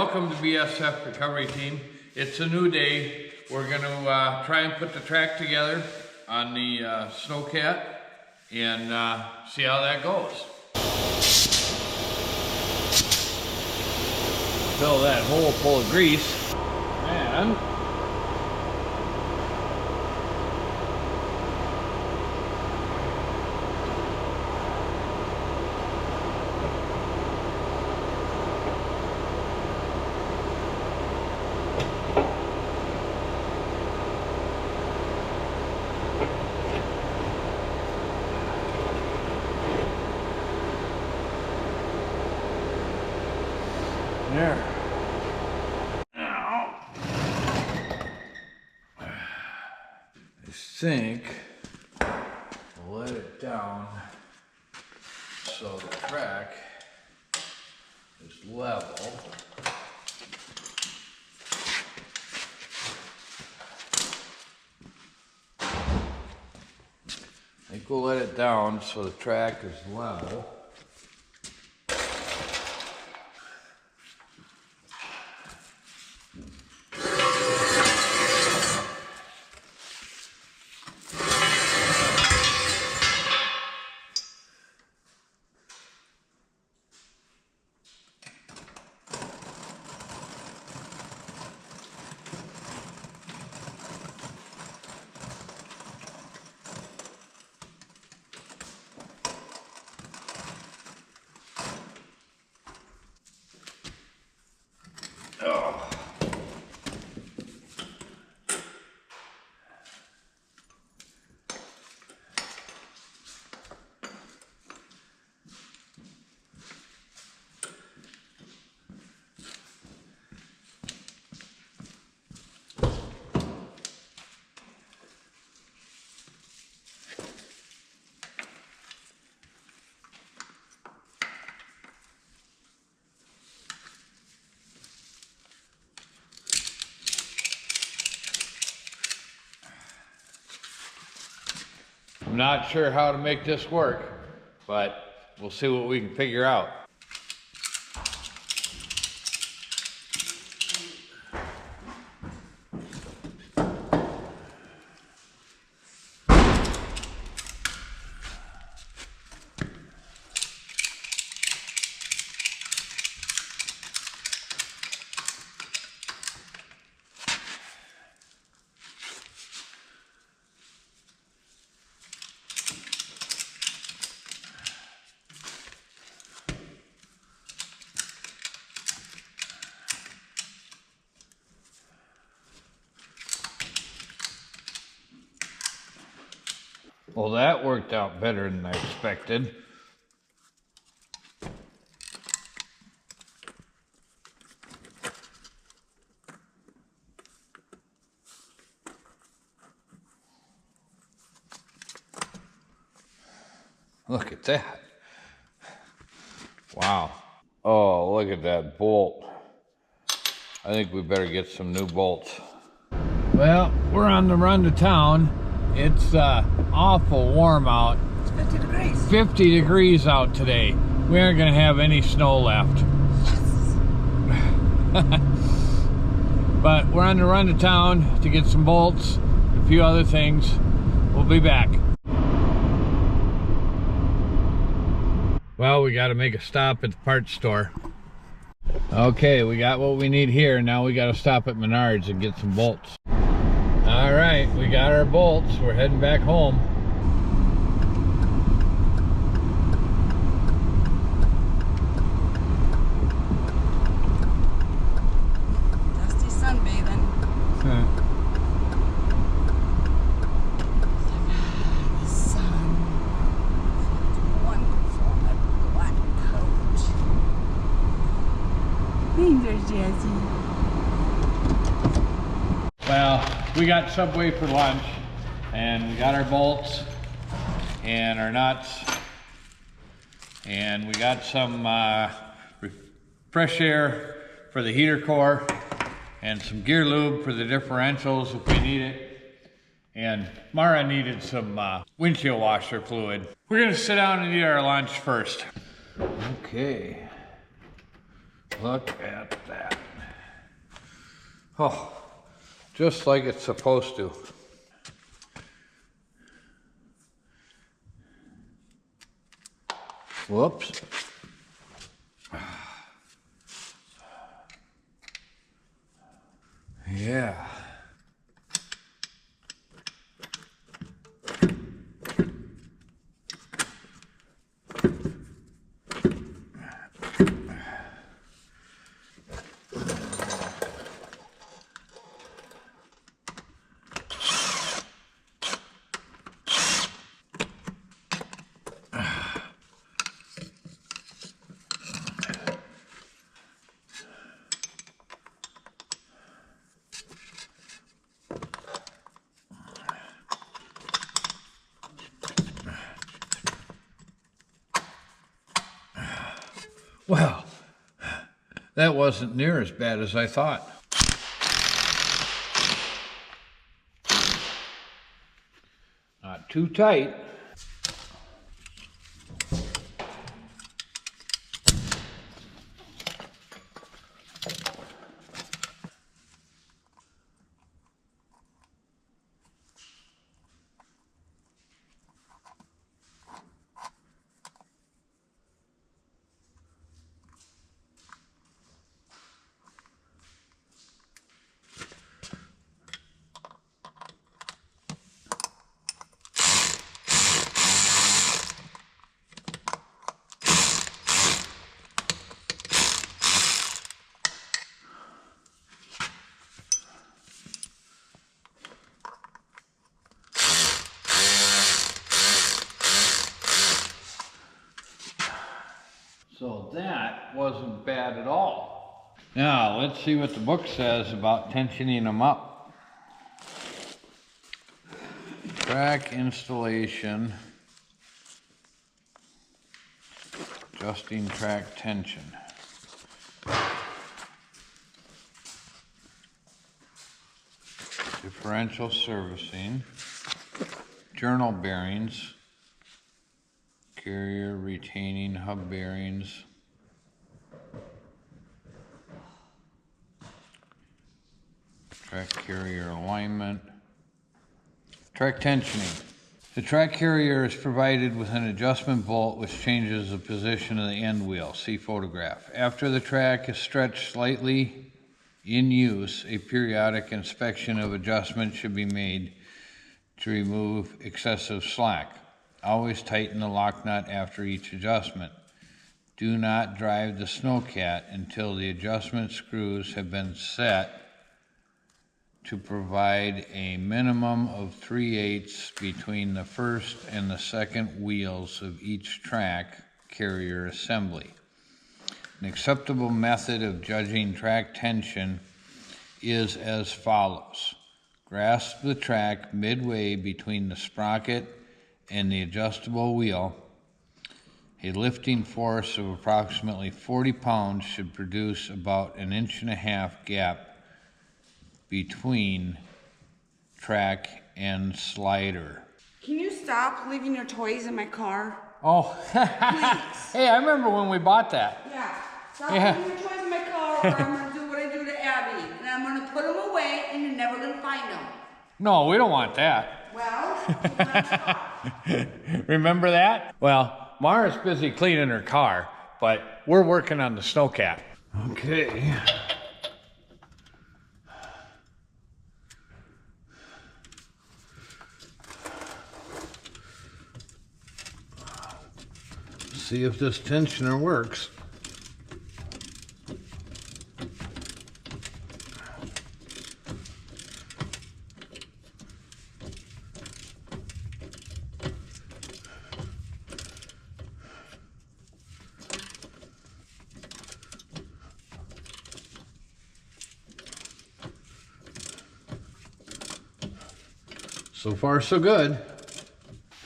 welcome to BSF Recovery Team. It's a new day. We're going to try and put the track together on the sno-cat and see how that goes. Fill that hole full of grease and there. Now, I think we'll let it down so the track is level. I think we'll let it down so the track is level. I'm not sure how to make this work, but we'll see what we can figure out. Well, that worked out better than I expected. Look at that. Wow. Oh, look at that bolt. I think we better get some new bolts. Well, we're on the run to town. It's awful warm out. It's 50 degrees. 50 degrees out today. We aren't going to have any snow left. Yes. But we're on the run to town to get some bolts, a few other things. We'll be back. Well, we got to make a stop at the parts store. Okay, we got what we need here. Now we got to stop at Menards and get some bolts. All right, we got our bolts. We're heading back home. Dusty sunbathing. The sun feels wonderful on my black coat. Fingers, Jazzy. Well, we got Subway for lunch, and we got our bolts and our nuts, and we got some fresh air for the heater core and some gear lube for the differentials if we need it. And Mara needed some windshield washer fluid. We're gonna sit down and eat our lunch first. Okay, look at that. Oh, just like it's supposed to. Whoops. Yeah. Well, that wasn't near as bad as I thought. Not too tight. So that wasn't bad at all. Now, let's see what the book says about tensioning them up. Track installation, adjusting track tension. Differential servicing, journal bearings, carrier retaining hub bearings, track carrier alignment, track tensioning. The track carrier is provided with an adjustment bolt which changes the position of the end wheel. See photograph. After the track is stretched slightly in use, a periodic inspection of adjustment should be made to remove excessive slack. Always tighten the lock nut after each adjustment. Do not drive the sno-cat until the adjustment screws have been set to provide a minimum of 3/8 between the first and the second wheels of each track carrier assembly. An acceptable method of judging track tension is as follows. Grasp the track midway between the sprocket and the adjustable wheel. A lifting force of approximately 40 pounds should produce about 1.5 inch gap between track and slider. Can you stop leaving your toys in my car? Oh, Please. hey, I remember when we bought that. Yeah. Stop Yeah. leaving your toys in my car or I'm going to do what I do to Abby. And I'm going to put them away and you're never going to find them. No, we don't want that. Well, that's fine. Remember that? Well, Mara's busy cleaning her car, but we're working on the sno-cat. Okay. See if this tensioner works. So far, so good.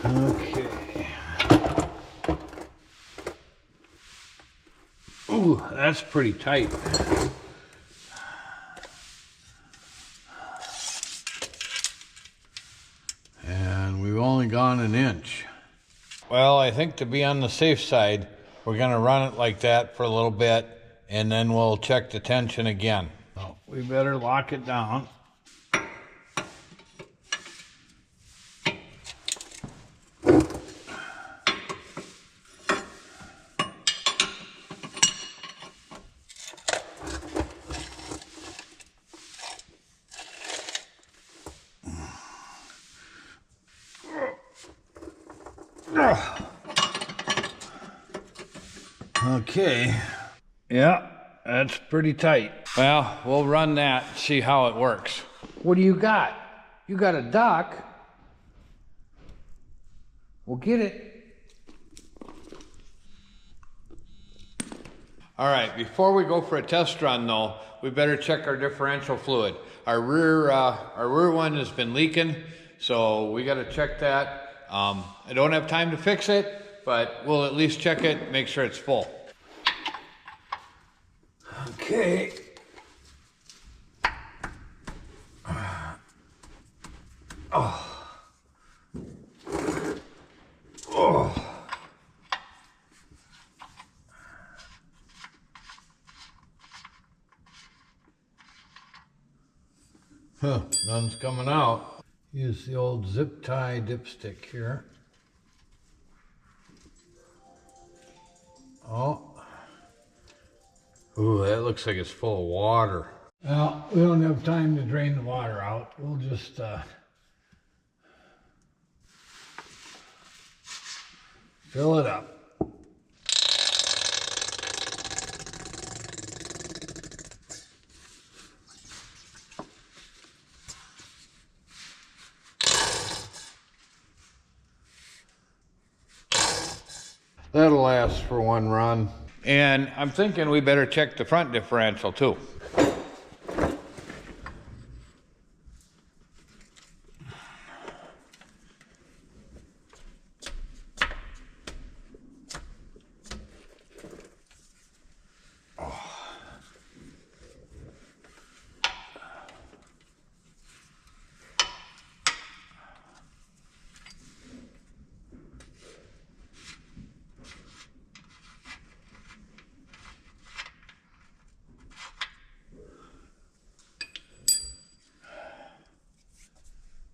Okay. Ooh, that's pretty tight. And we've only gone 1 inch. Well, I think to be on the safe side, we're gonna run it like that for a little bit, and then we'll check the tension again. Oh, we better lock it down. Okay. Yeah, that's pretty tight. Well, we'll run that, see how it works. What do you got? You got a duck? We'll get it. All right, before we go for a test run though, we better check our differential fluid. Our rear one has been leaking, so we gotta check that. I don't have time to fix it, but we'll at least check it, make sure it's full. Okay. Oh. Oh. Huh, none's coming out. Use the old zip tie dipstick here. Oh. Ooh, that looks like it's full of water. Well, we don't have time to drain the water out. We'll just fill it up. That'll last for one run. And I'm thinking we better check the front differential too.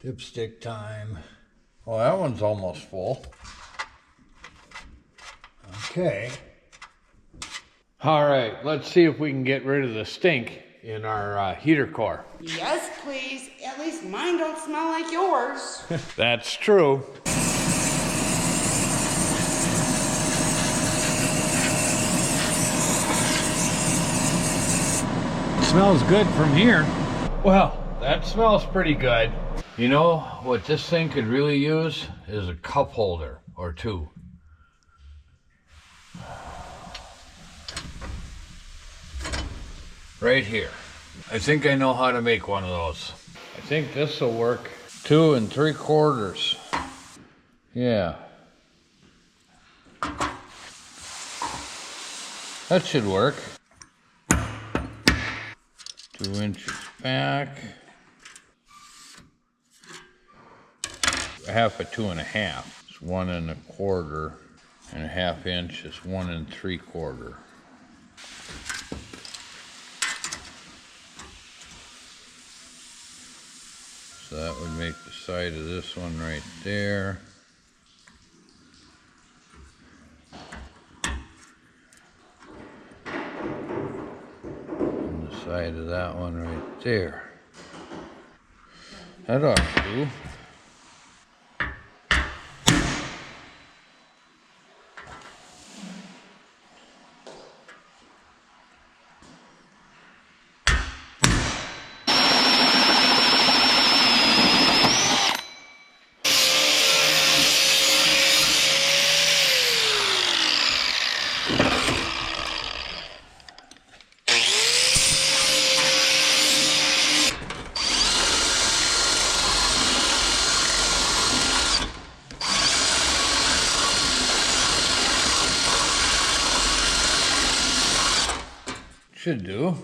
Dipstick time. Well, that one's almost full. Okay. All right, let's see if we can get rid of the stink in our heater core. Yes, please. At least mine don't smell like yours. That's true. Smells good from here. Well, that smells pretty good. You know what this thing could really use is a cup holder or two. Right here. I think I know how to make one of those. I think this will work. 2 3/4. Yeah. That should work. 2 inches back. Half a 2 1/2. It's 1 1/4, and a 1/2 inch is 1 3/4. So that would make the side of this one right there. And the side of that one right there. That ought to do. Should do.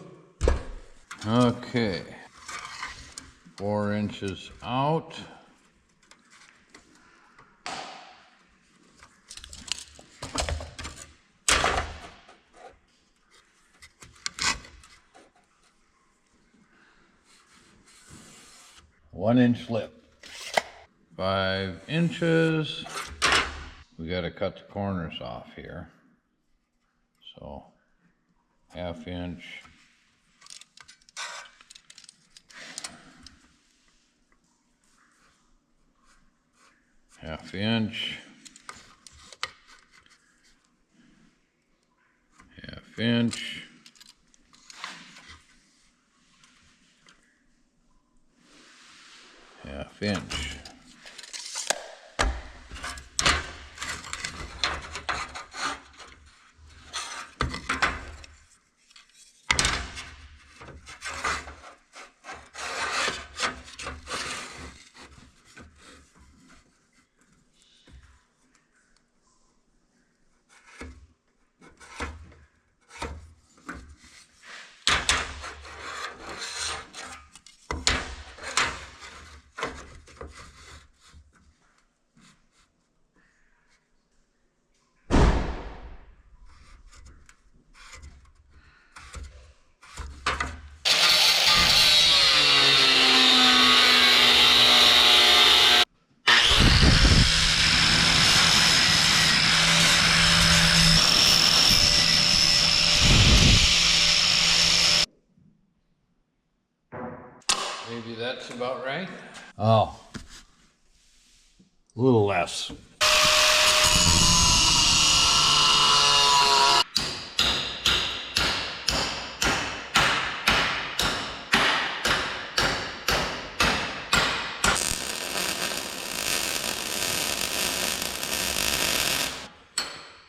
Okay. 4 inches out. 1-inch lip. 5 inches. We got to cut the corners off here. So 1/2 inch. Half inch. 1/2 inch. 1/2 inch. Maybe that's about right. Oh, a little less.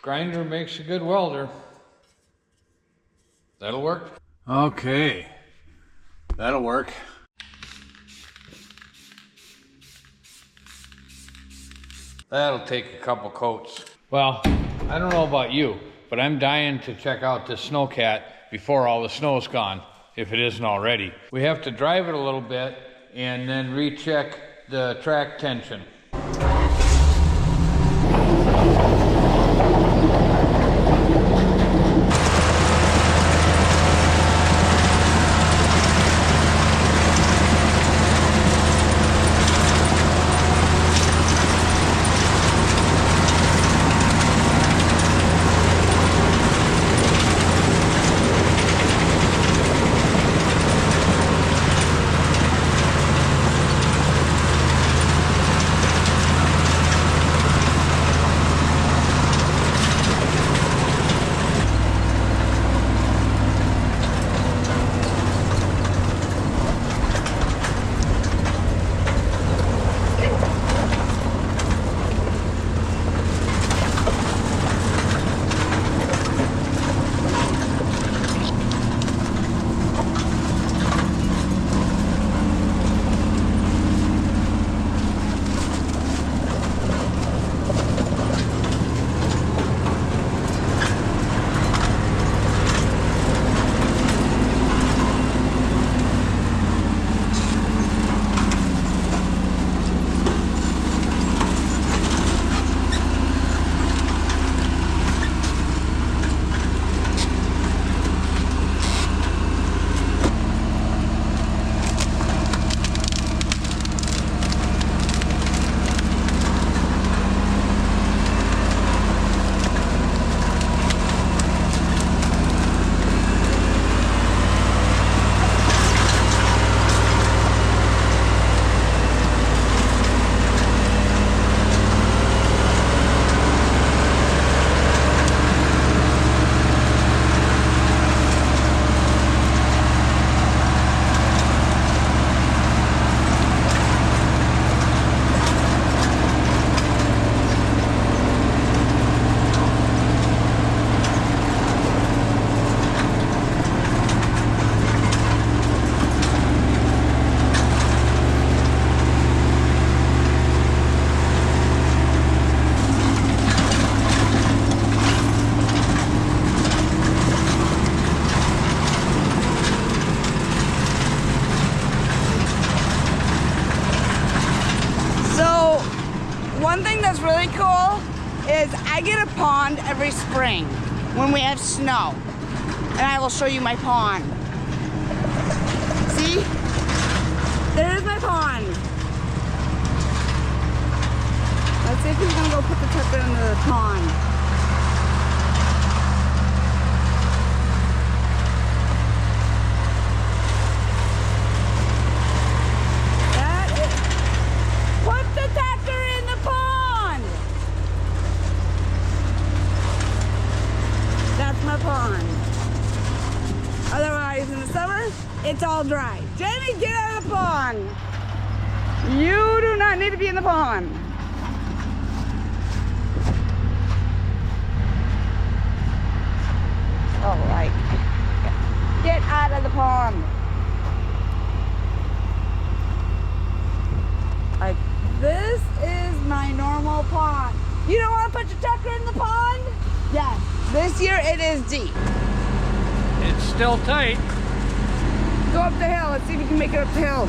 Grinder makes a good welder. That'll work? Okay, that'll work. That'll take a couple coats. Well, I don't know about you, but I'm dying to check out this sno-cat before all the snow's gone, if it isn't already. We have to drive it a little bit and then recheck the track tension. One thing that's really cool is I get a pond every spring when we have snow. And I will show you my pond. See? There's my pond. tuck it into the pond. Put the tucker in the pond. That's my pond. Otherwise, in the summer, it's all dry. Jamie, get out of the pond. You do not need to be in the pond. All right. Get out of the pond. Like, this is my normal pond. You don't want to put your tucker in the pond? Yes. This year it is deep. It's still tight. Go up the hill. Let's see if you can make it up the hill.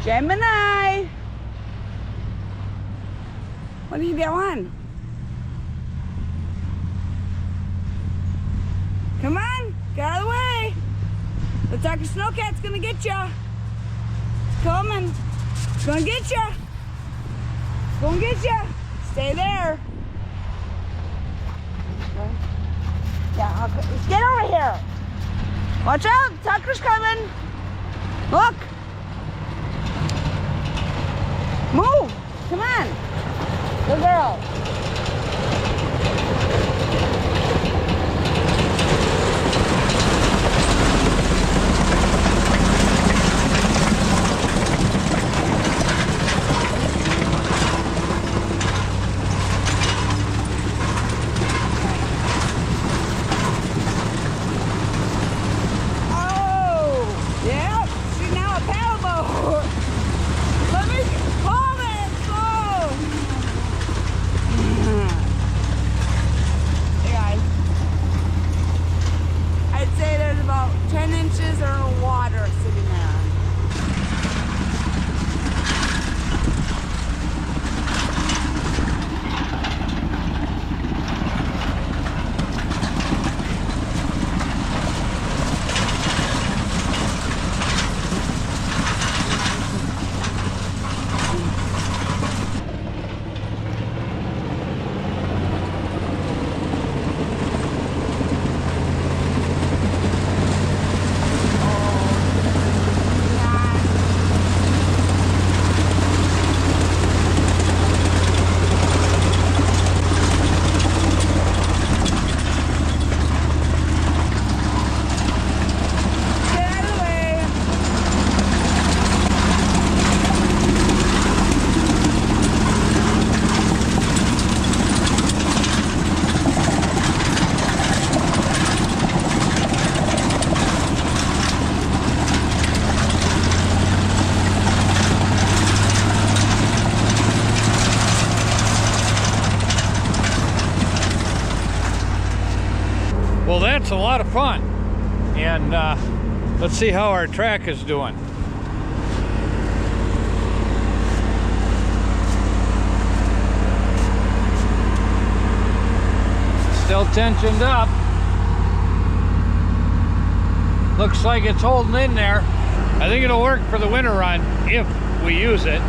Gemini! What are you doing? Come on, get out of the way. The Dr. Sno-cat's gonna get ya. It's coming. It's gonna get ya. It's gonna get ya. Stay there. Yeah, get over here. Watch out, Tucker's coming. Look. Move! Come on! Good girl. Oh! Yep! She's now a paddleboat! Let me hold it! Slow! Hey guys. I'd say there's about 10 inches of water sitting there. Well, that's a lot of fun. And let's see how our track is doing. Still tensioned up. Looks like it's holding in there. I think it'll work for the winter run if we use it.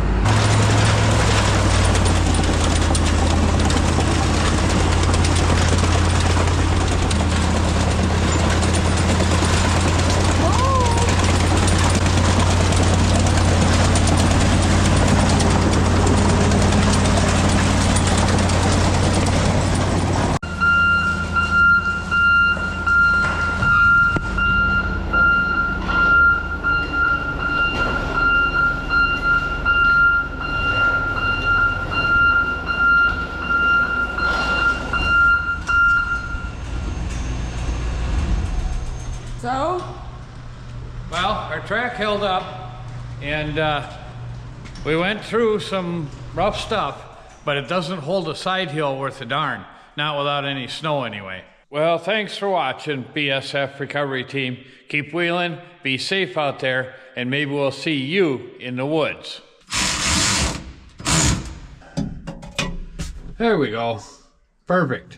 So? Well, our track held up, and we went through some rough stuff, but it doesn't hold a side hill worth a darn. Not without any snow anyway. Well, thanks for watching, BSF Recovery Team. Keep wheeling, be safe out there, and maybe we'll see you in the woods. There we go. Perfect.